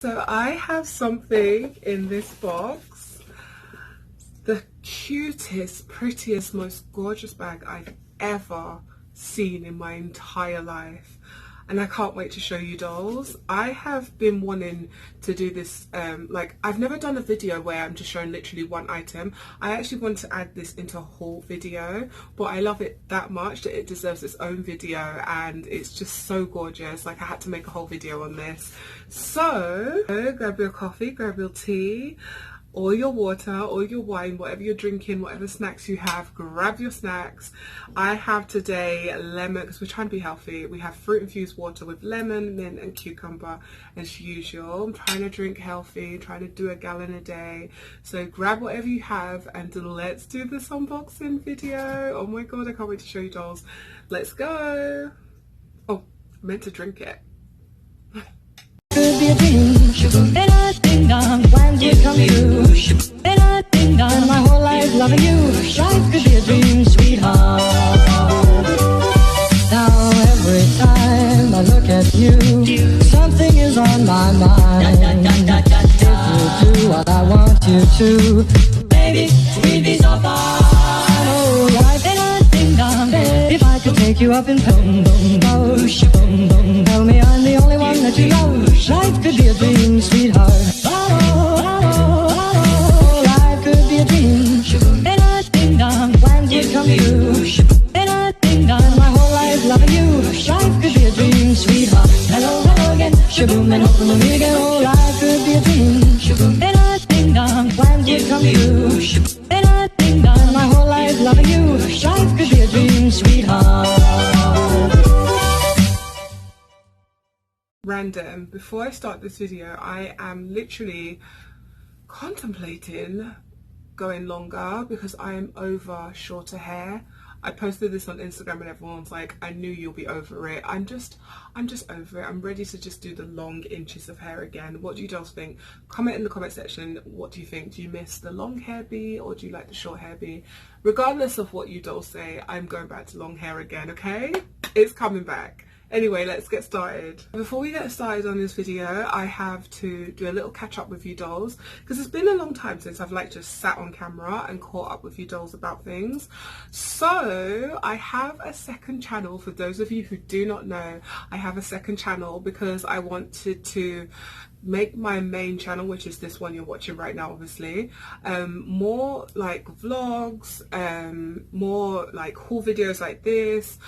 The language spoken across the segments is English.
So I have something in this box. The cutest, prettiest, most gorgeous bag I've ever seen in my entire life. And I can't wait to show you dolls. I have been wanting to do this, like I've never done a video where I'm just showing literally one item. I actually want to add this into a haul video, but I love it that much that it deserves its own video, and it's just so gorgeous. Like I had to make a whole video on this. So grab your coffee, grab your tea, or your water, or your wine, whatever you're drinking, whatever snacks you have, grab your snacks. I have today lemon, because we're trying to be healthy. We have fruit infused water with lemon, mint and cucumber as usual. I'm trying to drink healthy, trying to do a gallon a day. So grab whatever you have and let's do this unboxing video. Oh my god, I can't wait to show you dolls. Let's go. Oh, I meant to drink it. Could be a dream, and I ding dong, plans would come true. And I ding dong, my whole life loving you. Life could be a dream, sweetheart. Now every time I look at you, something is on my mind. If you do what I want you to, baby, we'd be so far. Oh, life and I ding dong, if I could take you up in boom boom boom boom, tell me I'm the only one that you love. Life could be a dream, sweetheart. Life could be a dream, and I ding dong, plans would come true. And I ding dong, my whole life loving you. Life could be a dream, sweetheart. Hello, hello again, shaboom, and hoping we'll meet again. Oh, life could be a dream, and I ding dong, plans would come true. And I ding dong, my whole life loving you. Life could be a dream, sweetheart. Random. Before I start this video, I am literally contemplating going longer because I am over shorter hair. I posted this on Instagram and everyone's like, I knew you'll be over it. I'm just over it. I'm ready to just do the long inches of hair again. What do you dolls think? Comment in the comment section. What do you think? Do you miss the long hair bee or do you like the short hair bee? Regardless of what you dolls say, I'm going back to long hair again, okay? It's coming back. Anyway, let's get started. Before we get started on this video, I have to do a little catch up with you dolls because it's been a long time since I've like just sat on camera and caught up with you dolls about things. So I have a second channel. For those of you who do not know, I have a second channel because I wanted to make my main channel, which is this one you're watching right now, obviously, more like vlogs, more like haul videos like this,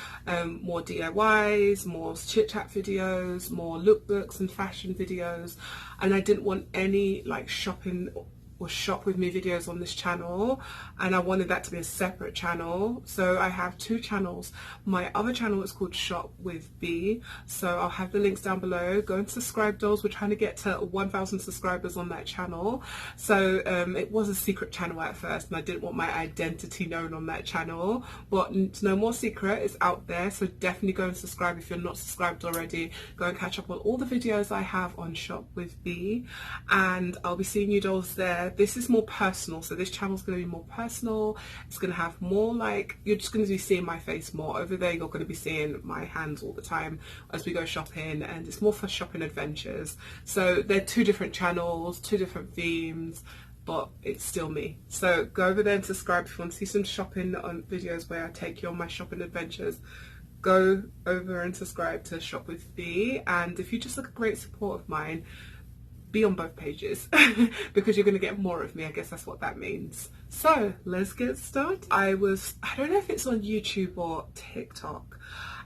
more DIYs, more chit chat videos, more lookbooks and fashion videos. And I didn't want any like shopping or shop with me videos on this channel, and I wanted that to be a separate channel. So I have two channels. My other channel is called Shop with B, so I'll have the links down below. Go and subscribe dolls. We're trying to get to 1,000 subscribers on that channel. So it was a secret channel at first and I didn't want my identity known on that channel, but it's no more secret. It's out there, so definitely go and subscribe if you're not subscribed already. Go and catch up on all the videos I have on Shop with B, and I'll be seeing you dolls there. This is more personal, so this channel is going to be more personal. It's going to have more like, you're just going to be seeing my face more. Over there you're going to be seeing my hands all the time as we go shopping, and it's more for shopping adventures. So they're two different channels, two different themes, but it's still me. So go over there and subscribe if you want to see some shopping on videos where I take you on my shopping adventures. Go over and subscribe to Shop with B, and if you just look a great support of mine, be on both pages because you're going to get more of me. I guess that's what that means. So let's get started. I don't know if it's on YouTube or TikTok.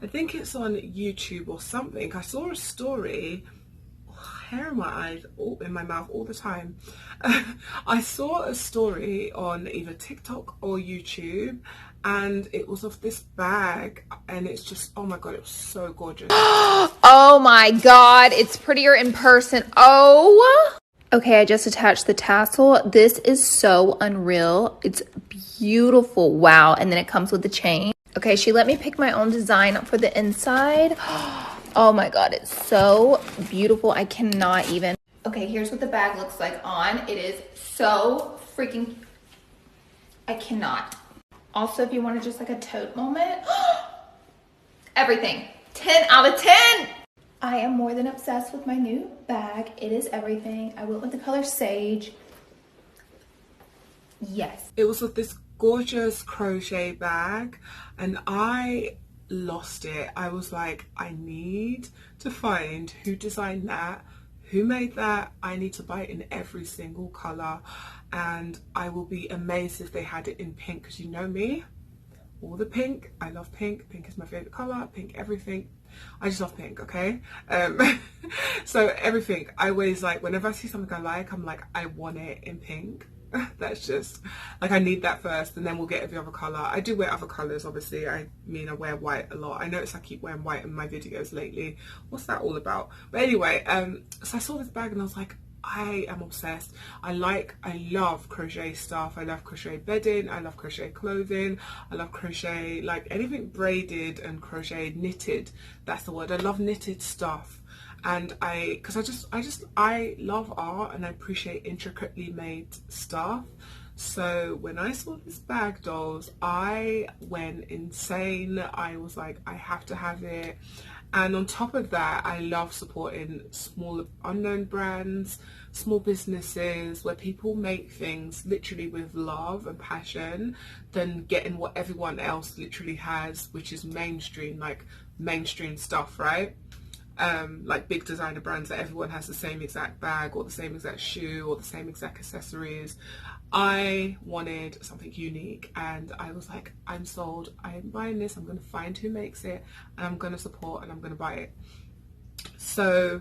I think it's on YouTube or something. I saw a story, hair in my eyes, in my mouth all the time. I saw a story on either TikTok or YouTube, and it was of this bag, and it's just, oh my god, it was so gorgeous. Oh my god, it's prettier in person. Oh, okay, I just attached the tassel. This is so unreal. It's beautiful. Wow. And then it comes with the chain. Okay, she let me pick my own design for the inside. Oh my god, it's so beautiful. I cannot even. Okay, here's what the bag looks like on. It is so freaking, I cannot. Also, if you want to just like a tote moment, everything, 10 out of 10. I am more than obsessed with my new bag. It is everything. I went with the color Sage. Yes. It was with this gorgeous crochet bag and I lost it. I was like, I need to find who designed that, who made that. I need to buy it in every single color, and I will be amazed if they had it in pink, because you know me, all the pink. I love pink. Pink is my favorite color. Pink everything. I just love pink, okay? So everything, I always like, whenever I see something I like, I'm like, I want it in pink. That's just like, I need that first, and then we'll get every other color. I do wear other colors, obviously. I mean, I wear white a lot. I notice I keep wearing white in my videos lately. What's that all about? But anyway, so I saw this bag and I was like, I am obsessed. I love crochet stuff. I love crochet bedding. I love crochet clothing. I love crochet, like anything braided and crochet knitted. That's the word. I love knitted stuff. And I love art and I appreciate intricately made stuff. So when I saw this bag, dolls, I went insane. I was like, I have to have it. And on top of that, I love supporting small unknown brands, small businesses where people make things literally with love and passion, than getting what everyone else literally has, which is mainstream, like mainstream stuff, right? Like big designer brands that everyone has the same exact bag or the same exact shoe or the same exact accessories. I wanted something unique and I was like, I'm sold. I am buying this. I'm going to find who makes it and I'm going to support and I'm going to buy it. So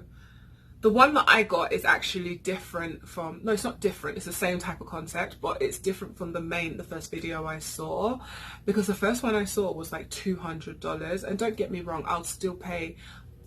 the one that I got is actually different from, no, it's not different, it's the same type of concept, but it's different from the first video I saw, because the first one I saw was like $200. And don't get me wrong, I'll still pay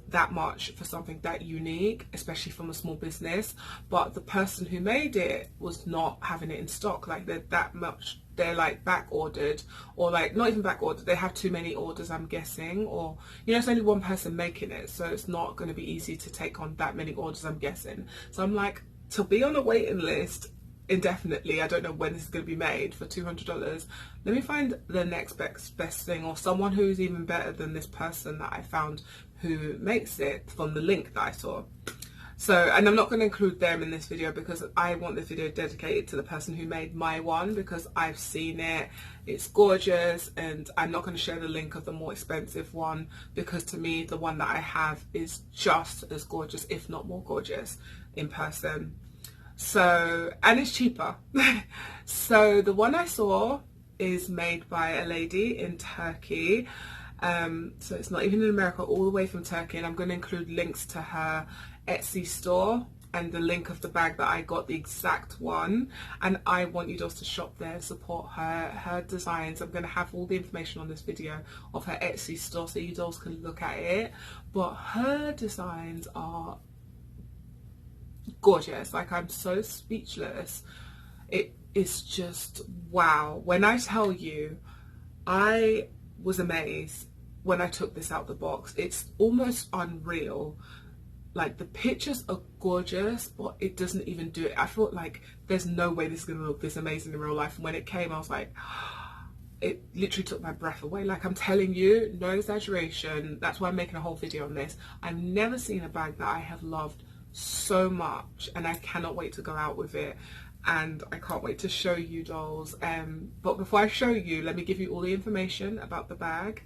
that much for something that unique, especially from a small business. But the person who made it was not having it in stock. Like they're like back ordered, or like not even back ordered, they have too many orders, I'm guessing, or you know, it's only one person making it, so it's not going to be easy to take on that many orders, I'm guessing. So I'm like, to be on a waiting list indefinitely, I don't know when this is going to be made, for $200, let me find the next best thing, or someone who's even better than this person that I found who makes it from the link that I saw. So, and I'm not going to include them in this video because I want this video dedicated to the person who made my one, because I've seen it, it's gorgeous, and I'm not going to share the link of the more expensive one, because to me the one that I have is just as gorgeous, if not more gorgeous, in person. So, and it's cheaper. So the one I saw is made by a lady in Turkey. So it's not even in America, all the way from Turkey, and I'm going to include links to her Etsy store and the link of the bag that I got, the exact one. And I want you guys to shop there, support her designs. I'm going to have all the information on this video of her Etsy store so you guys can look at it. But her designs are gorgeous. Like, I'm so speechless. It is just wow. When I tell you, I was amazed when I took this out the box. It's almost unreal. Like, the pictures are gorgeous, but it doesn't even do it. I thought like there's no way this is gonna look this amazing in real life, and when it came I was like, it literally took my breath away. Like, I'm telling you, no exaggeration, that's why I'm making a whole video on this. I've never seen a bag that I have loved so much, and I cannot wait to go out with it, and I can't wait to show you, dolls. But before I show you, let me give you all the information about the bag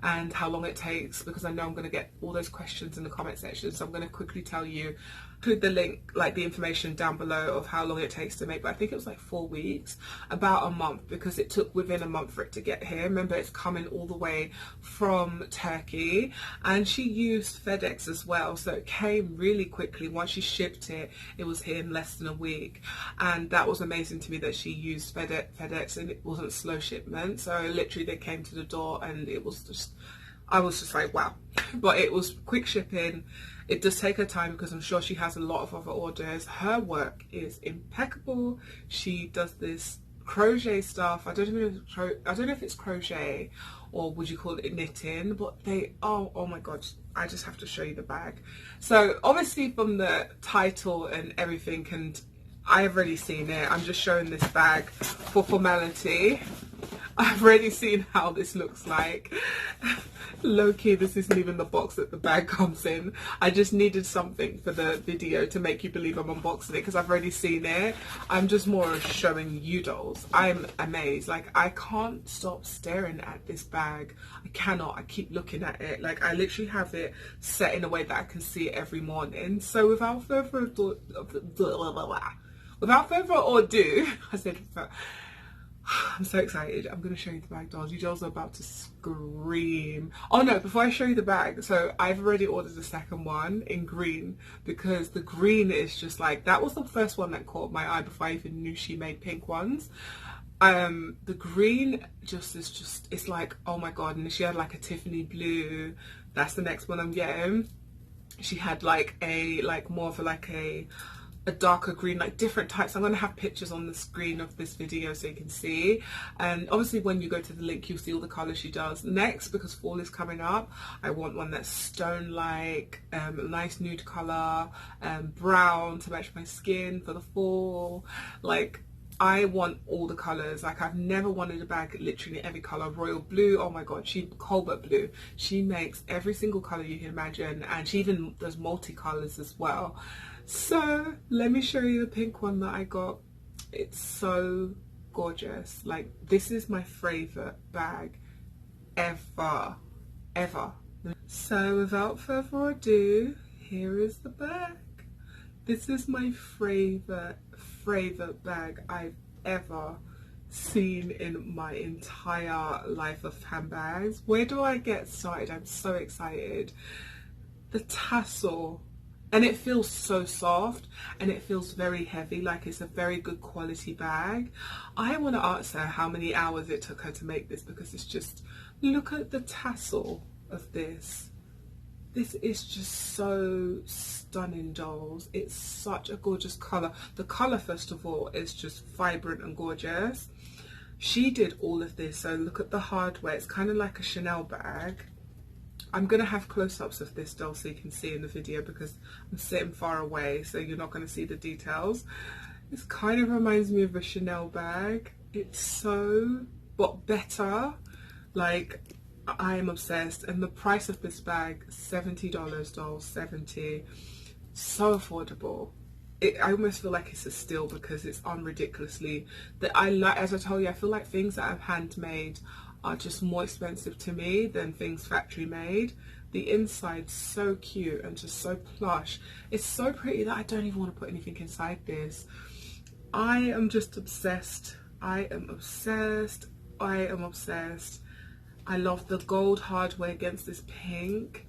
and how long it takes, because I know I'm going to get all those questions in the comment section. So I'm going to quickly tell you, include the link, like the information down below of how long it takes to make, but I think it was like 4 weeks, about a month, because it took within a month for it to get here. Remember, it's coming all the way from Turkey, and she used FedEx as well, so it came really quickly. Once she shipped it, it was here in less than a week, and that was amazing to me that she used FedEx and it wasn't slow shipment. So literally they came to the door, and it was just, I was just like, wow. But it was quick shipping. It does take her time because I'm sure she has a lot of other orders. Her work is impeccable. She does this crochet stuff. I don't know if it's crochet or would you call it knitting, but they are, oh my god, I just have to show you the bag. So obviously from the title and everything, and I've already seen it, I'm just showing this bag for formality. I've already seen how this looks like. Low-key, this isn't even the box that the bag comes in. I just needed something for the video to make you believe I'm unboxing it, because I've already seen it. I'm just more showing you dolls. I'm amazed. Like, I can't stop staring at this bag. I cannot. I keep looking at it. Like, I literally have it set in a way that I can see it every morning. So without further ado, I said, I'm so excited. I'm going to show you the bag, dolls. You dolls are about to scream. Oh no, before I show you the bag, so I've already ordered the second one in green, because the green is just like, that was the first one that caught my eye before I even knew she made pink ones. The green it's like, oh my god. And she had like a Tiffany blue. That's the next one I'm getting. She had like more of a darker green, like different types. I'm going to have pictures on the screen of this video so you can see, and obviously when you go to the link you'll see all the colours she does. Next, because fall is coming up, I want one that's stone like, nice nude colour, brown to match my skin for the fall. Like, I want all the colours. Like, I've never wanted a bag literally every colour. Royal blue, oh my god, cobalt blue. She makes every single colour you can imagine, and she even does multicolours as well. So let me show you the pink one that I got. It's so gorgeous. Like, this is my favourite bag ever. So without further ado, here is the bag. This is my favourite bag I've ever seen in my entire life of handbags. Where do I get started? I'm so excited. The tassel. And it feels so soft, and it feels very heavy, like it's a very good quality bag. I want to ask her how many hours it took her to make this, because it's just, look at the tassel of this. This is just so stunning, dolls. It's such a gorgeous colour. The colour, first of all, is just vibrant and gorgeous. She did all of this, so look at the hardware. It's kind of like a Chanel bag. I'm going to have close-ups of this doll so you can see in the video, because I'm sitting far away, so you're not going to see the details. This kind of reminds me of a Chanel bag. It's so, but better. Like, I am obsessed. And the price of this bag, $70, dolls, $70. So affordable. I almost feel like it's a steal, because it's unridiculously, as I told you, I feel like things that are handmade are just more expensive to me than things factory made. The inside's so cute and just so plush. It's so pretty that I don't even want to put anything inside this. I am just obsessed. I am obsessed. I love the gold hardware against this pink.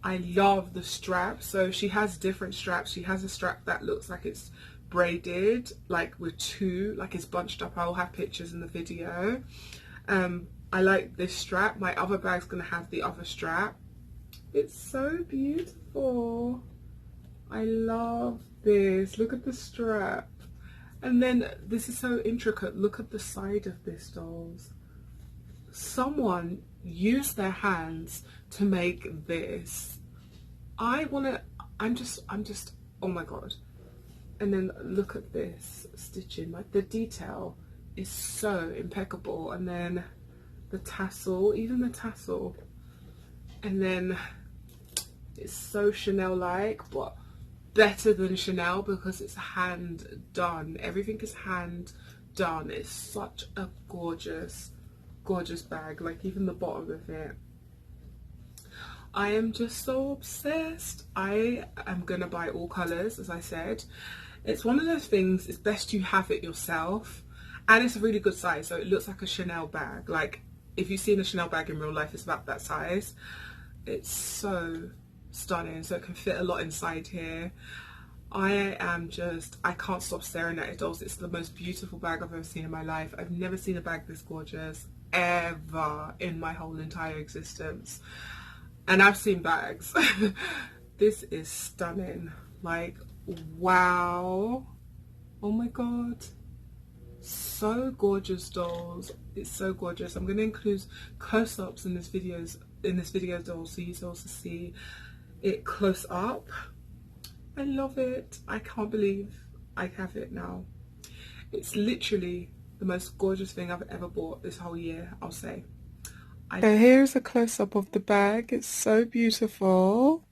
I love the strap. So she has different straps. She has a strap that looks like it's braided, like with two, like it's bunched up. I'll have pictures in the video. I like this strap. My other bag's gonna have the other strap. It's so beautiful. I love this. Look at the strap. And then this is so intricate. Look at the side of this, dolls. Someone used their hands to make this. I'm just, oh my god. And then look at this stitching. Like, the detail is so impeccable. And then the tassel, even the tassel, and then it's so Chanel like, but better than Chanel, because it's hand done. Everything is hand done. It's such a gorgeous bag. Like, even the bottom of it, I am just so obsessed. I am gonna buy all colors, as I said. It's one of those things, it's best you have it yourself, and it's a really good size, so it looks like a Chanel bag. Like, if you've seen a Chanel bag in real life, it's about that size. It's so stunning, so it can fit a lot inside here. I can't stop staring at it, dolls. It's the most beautiful bag I've ever seen in my life. I've never seen a bag this gorgeous ever in my whole entire existence. And I've seen bags. This is stunning. Like, wow. Oh my god. So gorgeous, dolls. It's so gorgeous. I'm going to include close-ups in this video, dolls, so you also see it close up. I love it. I can't believe I have it now. It's literally the most gorgeous thing I've ever bought this whole year, I'll say. So here's a close-up of the bag. It's so beautiful.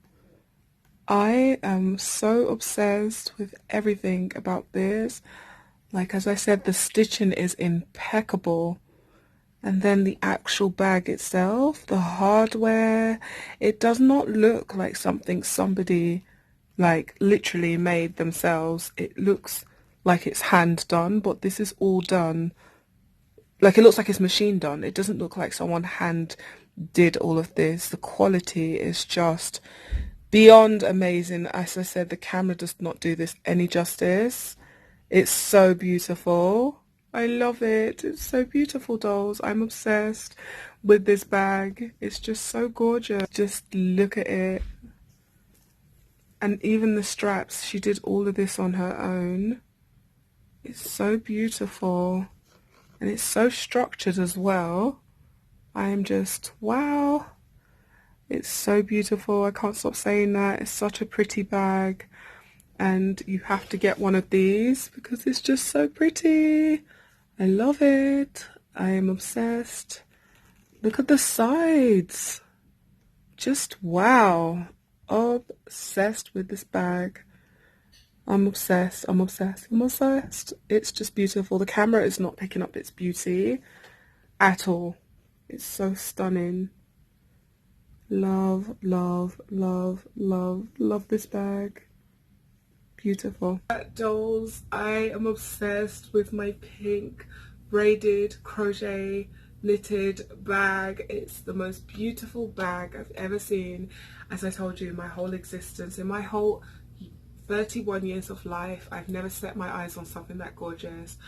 I am so obsessed with everything about this. Like, as I said, the stitching is impeccable. And then the actual bag itself, the hardware, it does not look like something somebody like literally made themselves. It looks like it's hand done, but this is all done. Like, it looks like it's machine done. It doesn't look like someone hand did all of this. The quality is just beyond amazing. As I said, the camera does not do this any justice. It's so beautiful. I love it. It's so beautiful, dolls. I'm obsessed with this bag. It's just so gorgeous. Just look at it. And even the straps, she did all of this on her own. It's so beautiful. And it's so structured as well. I am just, wow. It's so beautiful. I can't stop saying that. It's such a pretty bag. And you have to get one of these because it's just so pretty. I love it. I am obsessed. Look at the sides. Just wow. Obsessed with this bag. I'm obsessed. I'm obsessed. I'm obsessed. It's just beautiful. The camera is not picking up its beauty at all. It's so stunning. Love, love, love, love, love this bag. Beautiful. Dolls, I am obsessed with my pink braided crochet knitted bag. It's the most beautiful bag I've ever seen. As I told you, my whole existence, in my whole 31 years of life, I've never set my eyes on something that gorgeous.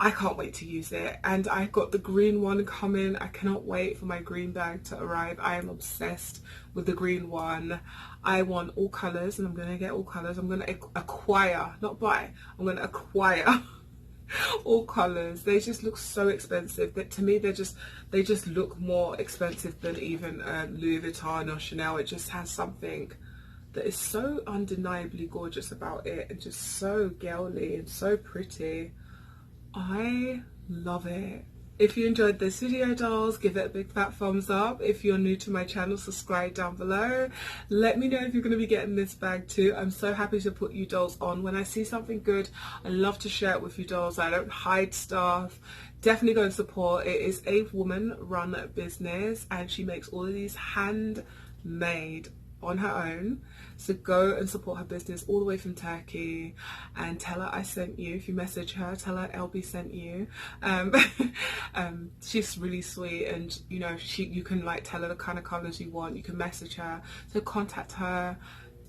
I can't wait to use it, and I got the green one coming. I cannot wait for my green bag to arrive. I am obsessed with the green one. I want all colours, and I'm going to get all colours. I'm going to acquire, not buy, I'm going to acquire all colours. They just look so expensive, but to me they just look more expensive than even Louis Vuitton or Chanel. It just has something that is so undeniably gorgeous about it, and just so girly and so pretty. I love it. If you enjoyed this video, dolls, give it a big fat thumbs up. If you're new to my channel, subscribe down below. Let me know if you're going to be getting this bag too. I'm so happy to put you dolls on. When I see something good, I love to share it with you dolls. I don't hide stuff. Definitely go and support. It is a woman run business, and she makes all of these handmade on her own. So go and support her business all the way from Turkey, and tell her I sent you. If you message her, tell her LB sent you. She's really sweet, and you know, you can like tell her the kind of colours you want. You can message her, so contact her.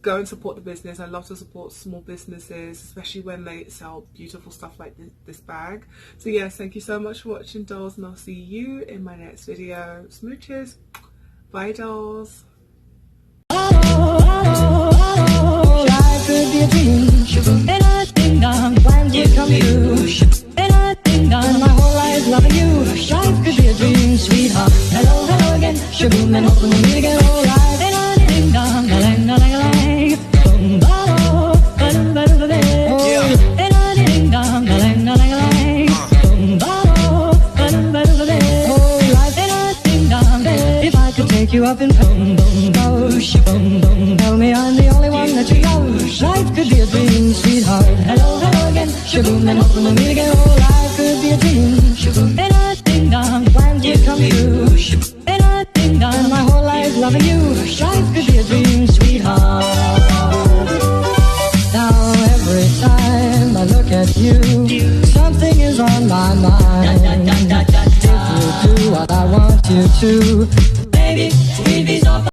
Go and support the business. I love to support small businesses, especially when they sell beautiful stuff like this bag. So yes, thank you so much for watching, dolls, and I'll see you in my next video. Smooches. Bye, dolls. Life could be a dream, and I think plans would come true. And I think my whole life loving you. Life could be a dream, sweetheart. Hello, hello again. Shaboom, and hoping we'll meet again. Oh, life. And I think la-lang-la-lang-la-lang. Boom-ba-lo, ba-dum-ba-dum-ba-dum. Oh, and I think la-lang-la-lang-la-lang. Boom-ba-lo, ba-dum-ba-dum-ba-dum. Oh, life. And I think if I could take you up in boom, boom, go, shaboom, boom. Tell me I'm the only one that you love. Life could be a dream, sweetheart. Hello, hello again. Shaboom, and hoping we'll meet again. Oh, life could be a dream. Shaboom, and I think plans would come true. And I think my whole life loving you. Life could be a dream, sweetheart. Now every time I look at you, something is on my mind. If you do what I want you to, baby, we'd be